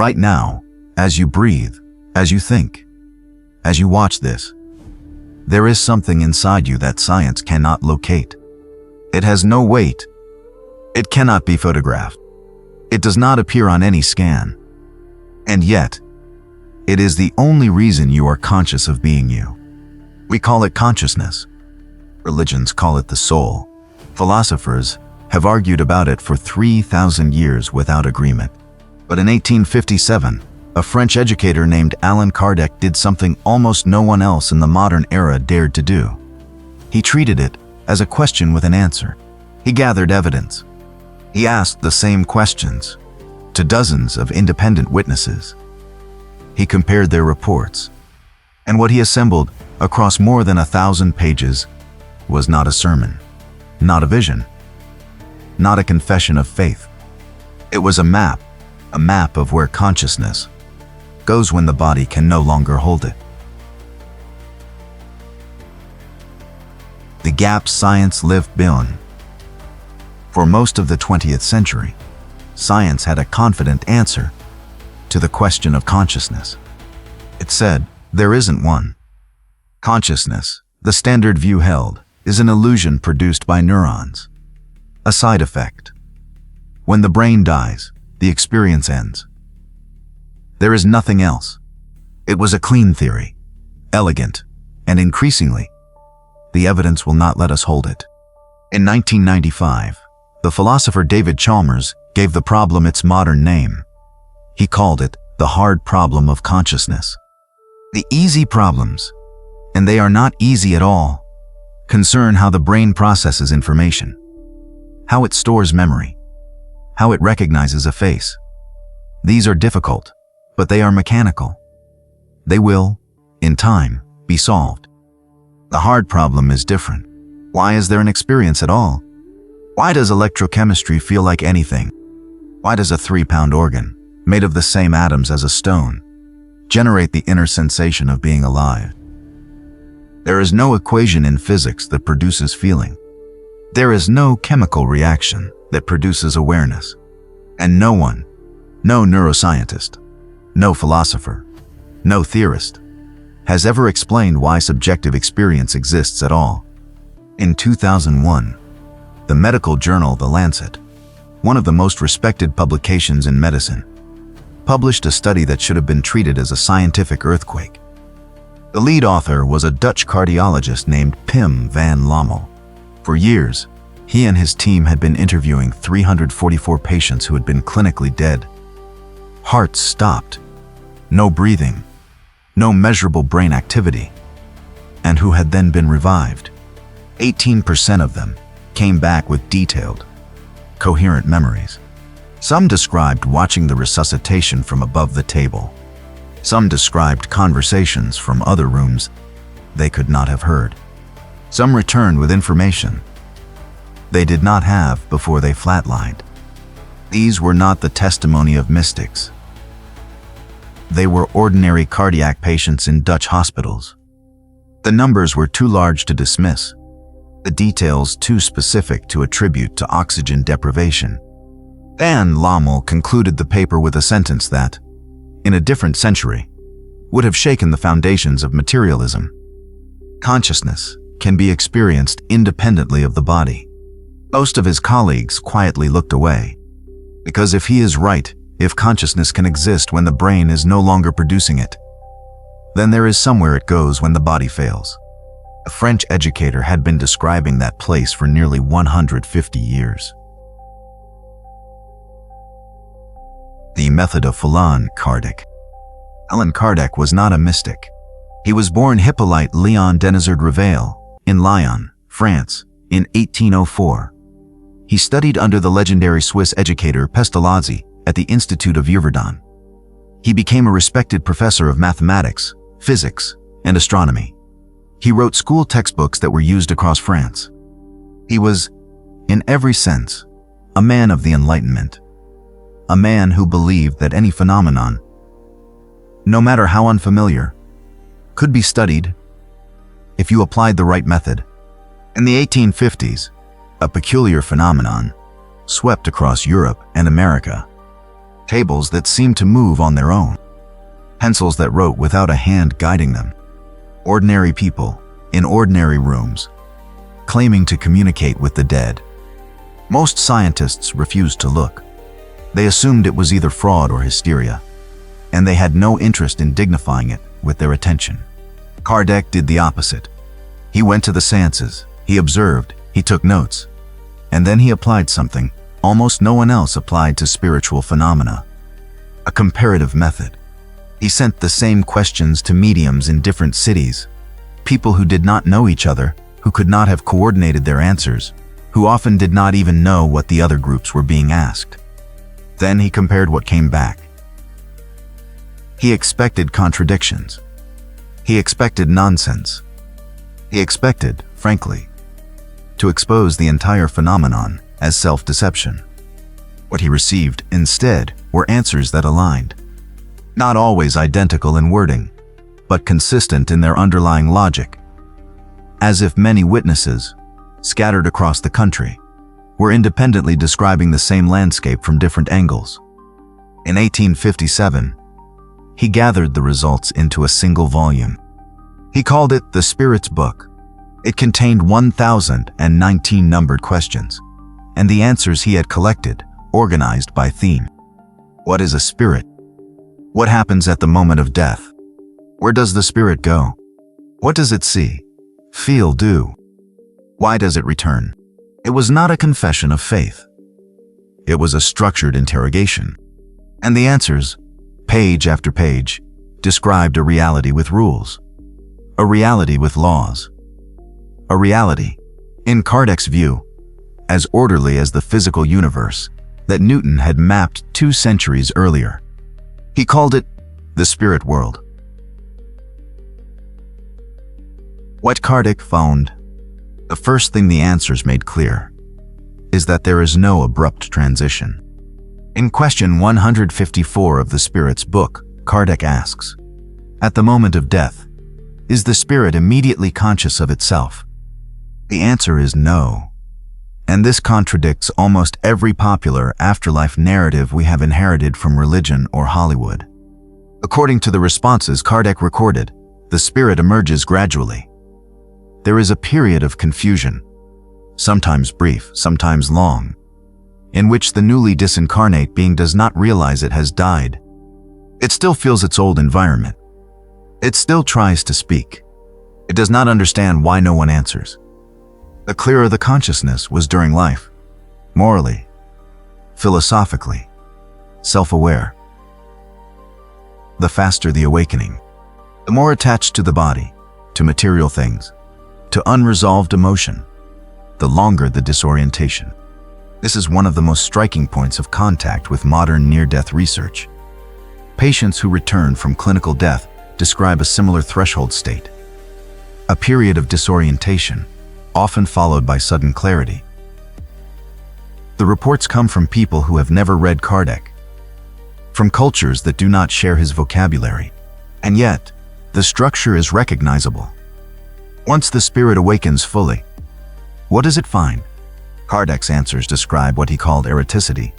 Right now, as you breathe, as you think, as you watch this, there is something inside you that science cannot locate. It has no weight. It cannot be photographed. It does not appear on any scan. And yet, it is the only reason you are conscious of being you. We call it consciousness. Religions call it the soul. Philosophers have argued about it for 3,000 years without agreement. But in 1857, a French educator named Allan Kardec did something almost no one else in the modern era dared to do. He treated it as a question with an answer. He gathered evidence. He asked the same questions to dozens of independent witnesses. He compared their reports, and what he assembled across more than 1,000 pages was not a sermon, not a vision, not a confession of faith. It was a map of where consciousness goes when the body can no longer hold it. The gap science lived beyond. For most of the 20th century, science had a confident answer to the question of consciousness. It said, there isn't one. Consciousness, the standard view held, is an illusion produced by neurons. A side effect. When the brain dies, the experience ends. There is nothing else. It was a clean theory, elegant, and increasingly, the evidence will not let us hold it. In 1995, the philosopher David Chalmers gave the problem its modern name. He called it the hard problem of consciousness. The easy problems, and they are not easy at all, concern how the brain processes information, how it stores memory, how it recognizes a face. These are difficult, but they are mechanical. They will, in time, be solved. The hard problem is different. Why is there an experience at all? Why does electrochemistry feel like anything? Why does a 3-pound organ, made of the same atoms as a stone, generate the inner sensation of being alive? There is no equation in physics that produces feeling. There is no chemical reaction that produces awareness. And no one, no neuroscientist, no philosopher, no theorist, has ever explained why subjective experience exists at all. In 2001, the medical journal The Lancet, one of the most respected publications in medicine, published a study that should have been treated as a scientific earthquake. The lead author was a Dutch cardiologist named Pim van Lommel. For years, he and his team had been interviewing 344 patients who had been clinically dead. Hearts stopped, no breathing, no measurable brain activity, and who had then been revived. 18% of them came back with detailed, coherent memories. Some described watching the resuscitation from above the table. Some described conversations from other rooms they could not have heard. Some returned with information they did not have before they flatlined. These were not the testimony of mystics. They were ordinary cardiac patients in Dutch hospitals. The numbers were too large to dismiss, the details too specific to attribute to oxygen deprivation. Van Lommel concluded the paper with a sentence that, in a different century, would have shaken the foundations of materialism. Consciousness can be experienced independently of the body. Most of his colleagues quietly looked away, because if he is right, if consciousness can exist when the brain is no longer producing it, then there is somewhere it goes when the body fails. A French educator had been describing that place for nearly 150 years. The method of Allan Kardec. Allan Kardec was not a mystic. He was born Hippolyte Léon Denisard Reveil in Lyon, France, in 1804. He studied under the legendary Swiss educator Pestalozzi at the Institute of Yverdon. He became a respected professor of mathematics, physics, and astronomy. He wrote school textbooks that were used across France. He was, in every sense, a man of the Enlightenment. A man who believed that any phenomenon, no matter how unfamiliar, could be studied if you applied the right method. In the 1850s, a peculiar phenomenon swept across Europe and America. tables that seemed to move on their own, pencils that wrote without a hand guiding them, ordinary people in ordinary rooms, claiming to communicate with the dead. Most scientists refused to look. They assumed it was either fraud or hysteria, and they had no interest in dignifying it with their attention. Kardec did the opposite. He went to the seances, he observed, he took notes, and then he applied something almost no one else applied to spiritual phenomena: a comparative method. He sent the same questions to mediums in different cities, people who did not know each other, who could not have coordinated their answers, who often did not even know what the other groups were being asked. Then he compared what came back. He expected contradictions. He expected nonsense. He expected, frankly, to expose the entire phenomenon as self-deception. What he received, instead, were answers that aligned, not always identical in wording, but consistent in their underlying logic, as if many witnesses, scattered across the country, were independently describing the same landscape from different angles. In 1857, he gathered the results into a single volume. He called it The Spirit's Book. It contained 1,019 numbered questions, and the answers he had collected, organized by theme. What is a spirit? What happens at the moment of death? Where does the spirit go? What does it see, feel, do? Why does it return? It was not a confession of faith. It was a structured interrogation. And the answers, page after page, described a reality with rules, a reality with laws, a reality, in Kardec's view, as orderly as the physical universe that Newton had mapped 2 centuries earlier. He called it the spirit world. What Kardec found, the first thing the answers made clear, is that there is no abrupt transition. In question 154 of the Spirit's Book, Kardec asks, at the moment of death, is the spirit immediately conscious of itself? The answer is no. And this contradicts almost every popular afterlife narrative we have inherited from religion or Hollywood. According to the responses Kardec recorded, the spirit emerges gradually. There is a period of confusion, sometimes brief, sometimes long, in which the newly disincarnate being does not realize it has died. It still feels its old environment. It still tries to speak. It does not understand why no one answers. The clearer the consciousness was during life, morally, philosophically, self-aware, the faster the awakening, the more attached to the body, to material things, to unresolved emotion, the longer the disorientation. This is one of the most striking points of contact with modern near-death research. Patients who return from clinical death describe a similar threshold state, a period of disorientation, often followed by sudden clarity. The reports come from people who have never read Kardec, from cultures that do not share his vocabulary, and yet, the structure is recognizable. Once the spirit awakens fully, what does it find? Kardec's answers describe what he called erraticity,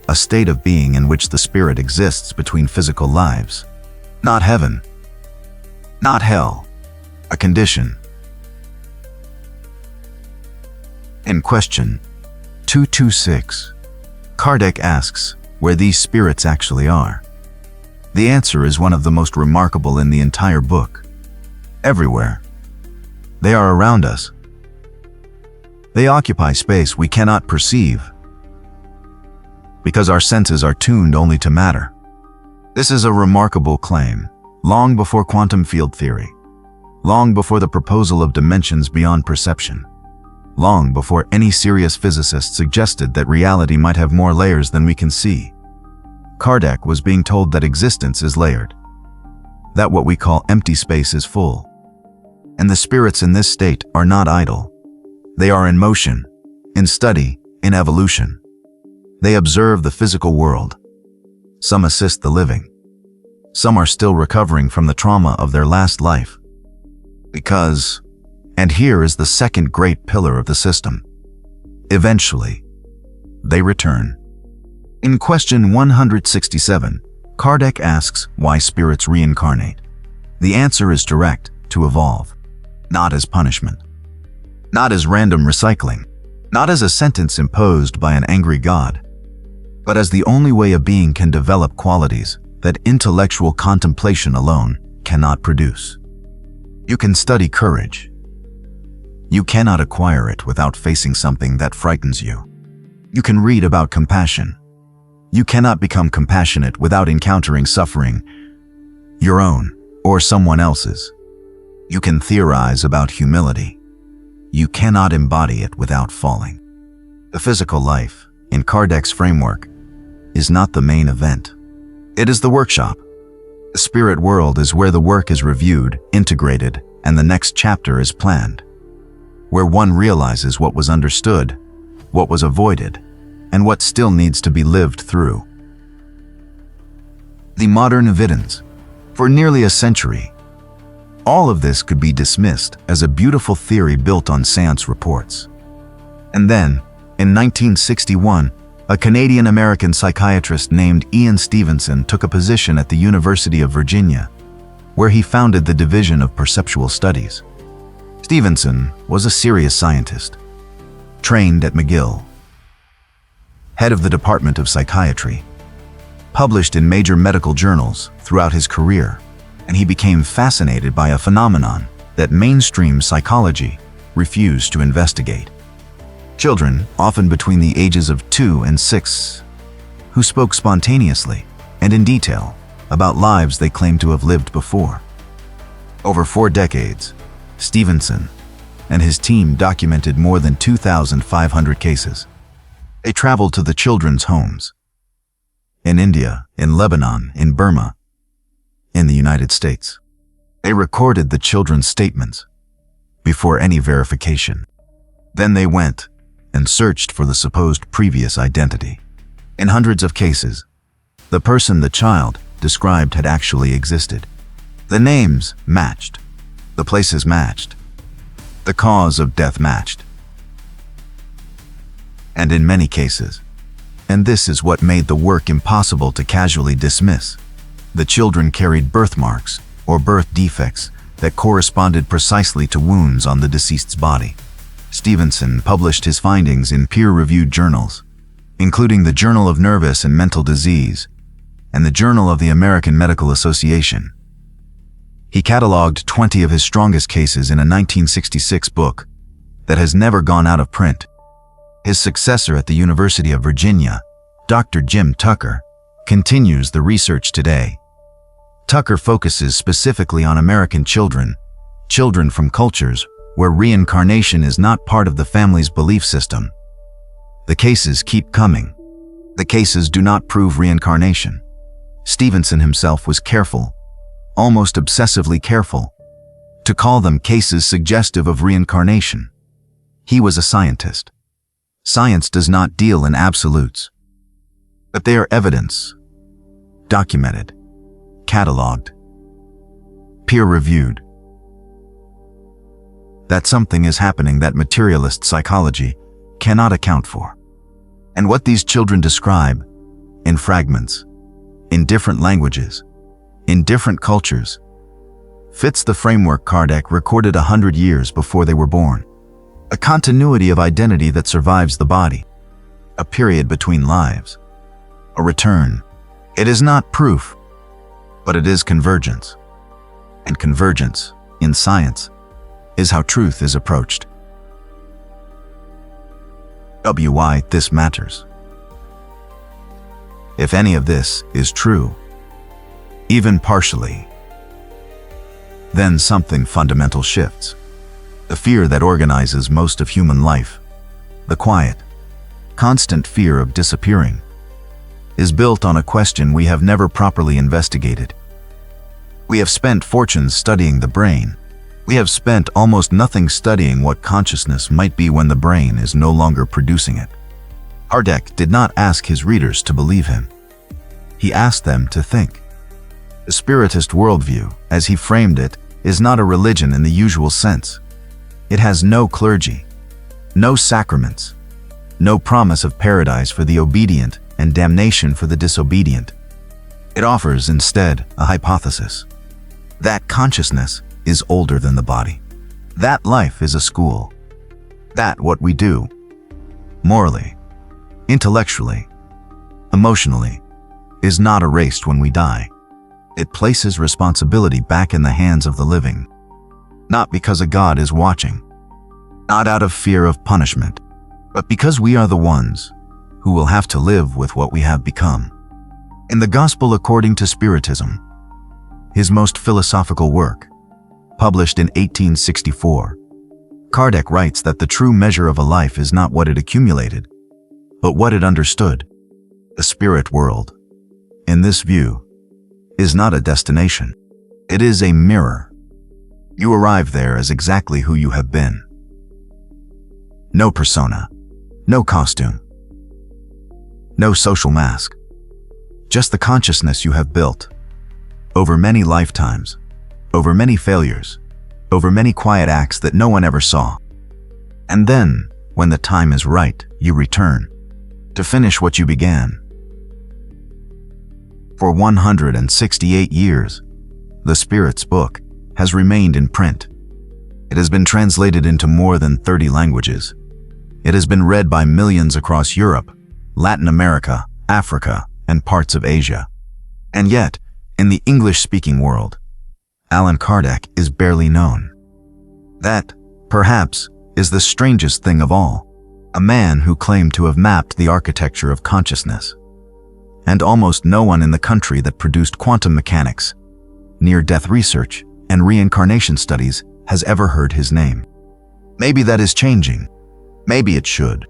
a state of being in which the spirit exists between physical lives. Not heaven, not hell, a condition. In question 226, Kardec asks where these spirits actually are. The answer is one of the most remarkable in the entire book. Everywhere. They are around us. They occupy space we cannot perceive, because our senses are tuned only to matter. This is a remarkable claim, long before quantum field theory, long before the proposal of dimensions beyond perception, long before any serious physicist suggested that reality might have more layers than we can see. Kardec was being told that existence is layered, that what we call empty space is full, and the spirits in this state are not idle. They are in motion, in study, in evolution. They observe the physical world. Some assist the living. Some are still recovering from the trauma of their last life. Because, and here is the second great pillar of the system, eventually, they return. In question 167, Kardec asks why spirits reincarnate. The answer is direct: to evolve. Not as punishment. Not as random recycling. Not as a sentence imposed by an angry God. But as the only way a being can develop qualities that intellectual contemplation alone cannot produce. You can study courage. You cannot acquire it without facing something that frightens you. You can read about compassion. You cannot become compassionate without encountering suffering, your own or someone else's. You can theorize about humility. You cannot embody it without falling. The physical life, in Kardec's framework, is not the main event. It is the workshop. The spirit world is where the work is reviewed, integrated, and the next chapter is planned. Where one realizes what was understood, what was avoided, and what still needs to be lived through. The modern evidence. For nearly a century, all of this could be dismissed as a beautiful theory built on seance reports. And then, in 1961, a Canadian-American psychiatrist named Ian Stevenson took a position at the University of Virginia, where he founded the Division of Perceptual Studies. Stevenson was a serious scientist, trained at McGill, head of the Department of Psychiatry, published in major medical journals throughout his career, and he became fascinated by a phenomenon that mainstream psychology refused to investigate. Children, often between the ages of 2 and 6, who spoke spontaneously and in detail about lives they claimed to have lived before. Over 4 decades, Stevenson and his team documented more than 2,500 cases. They traveled to the children's homes in India, in Lebanon, in Burma, in the United States. They recorded the children's statements before any verification. Then they went and searched for the supposed previous identity. In hundreds of cases, the person the child described had actually existed. The names matched. The places matched. The cause of death matched. And in many cases, and this is what made the work impossible to casually dismiss, the children carried birthmarks or birth defects that corresponded precisely to wounds on the deceased's body. Stevenson published his findings in peer-reviewed journals, including the Journal of Nervous and Mental Disease and the Journal of the American Medical Association. He cataloged 20 of his strongest cases in a 1966 book that has never gone out of print. His successor at the University of Virginia, Dr. Jim Tucker, continues the research today. Tucker focuses specifically on American children from cultures where reincarnation is not part of the family's belief system. The cases keep coming. The cases do not prove reincarnation. Stevenson himself was careful, almost obsessively careful, to call them cases suggestive of reincarnation. He was a scientist. Science does not deal in absolutes, but they are evidence, documented, cataloged, peer-reviewed. That something is happening that materialist psychology cannot account for. And what these children describe, in fragments, in different languages, in different cultures, fits the framework Kardec recorded 100 years before they were born. A continuity of identity that survives the body, a period between lives, a return. It is not proof, but it is convergence. And convergence, in science, is how truth is approached. Why this matters. If any of this is true, even partially, then something fundamental shifts. The fear that organizes most of human life, the quiet, constant fear of disappearing, is built on a question we have never properly investigated. We have spent fortunes studying the brain. We have spent almost nothing studying what consciousness might be when the brain is no longer producing it. Kardec did not ask his readers to believe him. He asked them to think. The Spiritist worldview, as he framed it, is not a religion in the usual sense. It has no clergy, no sacraments, no promise of paradise for the obedient and damnation for the disobedient. It offers, instead, a hypothesis. That consciousness is older than the body. That life is a school. That what we do, morally, intellectually, emotionally, is not erased when we die. It places responsibility back in the hands of the living. Not because a God is watching, not out of fear of punishment, but because we are the ones who will have to live with what we have become. In the Gospel according to Spiritism, his most philosophical work, published in 1864, Kardec writes that the true measure of a life is not what it accumulated, but what it understood. The spirit world, in this view, is not a destination. It is a mirror. You arrive there as exactly who you have been. No persona, no costume, no social mask. Just the consciousness you have built over many lifetimes, over many failures, over many quiet acts that no one ever saw. And then, when the time is right, you return to finish what you began. For 168 years, the Spirit's book has remained in print. It has been translated into more than 30 languages. It has been read by millions across Europe, Latin America, Africa, and parts of Asia. And yet, in the English-speaking world, Allan Kardec is barely known. That, perhaps, is the strangest thing of all. A man who claimed to have mapped the architecture of consciousness. And almost no one in the country that produced quantum mechanics, near-death research, and reincarnation studies has ever heard his name. Maybe that is changing. Maybe it should.